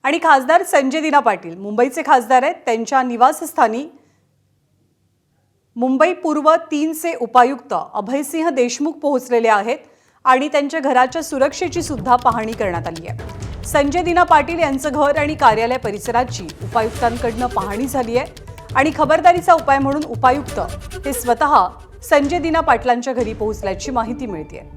आणि खासदार संजय दिना पाटील मुंबईचे खासदार आहेत। त्यांच्या निवासस्थानी मुंबई पूर्व 3चे उपायुक्त अभयसिंह देशमुख पोहोचलेले आहेत आणि त्यांच्या घराच्या सुरक्षेची सुद्धा पाहणी करण्यात आली आहे। संजय दिना पाटील यांचं घर आणि कार्यालय परिसराची उपायुक्तांकडून पाहणी झाली आहे आणि खबरदारीचा उपाय म्हणून उपायुक्त हे स्वतः संजय दिना पाटलांच्या घरी पोहोचल्याची माहिती मिळते।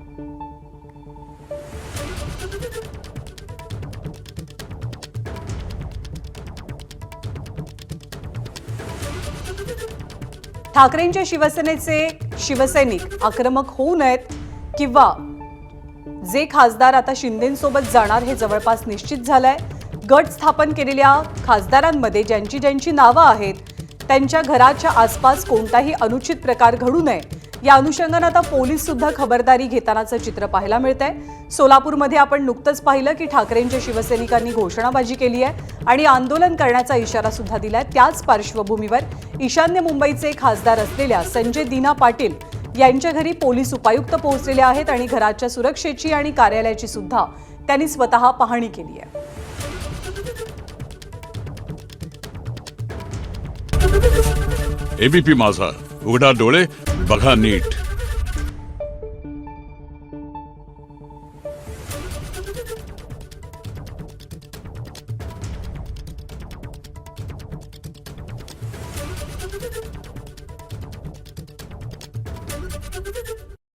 ठाकरेंच्या शिवसेनेचे शिवसैनिक आक्रमक होऊ नयेत किंवा जे खासदार आता शिंदेंसोबत जाणार हे जवळपास निश्चित झालंय। गट स्थापन केलेल्या खासदारांमध्ये ज्यांची नावं आहेत त्यांच्या घराच्या आसपास कोणताही अनुचित प्रकार घडू नये या अनुषंगाने आता पोलीस सुद्धा खबरदारी घेतानाचं चित्र पाहायला मिळतंय। सोलापूरमध्ये आपण नुकतंच पाहिलं की ठाकरेंच्या शिवसैनिकांनी घोषणाबाजी केली आहे आणि आंदोलन करण्याचा इशारा सुद्धा दिलाय। त्याच पार्श्वभूमीवर ईशान्य मुंबईचे खासदार असलेल्या संजय दिना पाटील यांच्या घरी पोलीस उपायुक्त पोहोचलेले आहेत आणि घराच्या सुरक्षेची आणि कार्यालयाची सुद्धा त्यांनी स्वतः पाहणी केली आहे। एबीपी माझा, उघडा डोळे बघा नीट।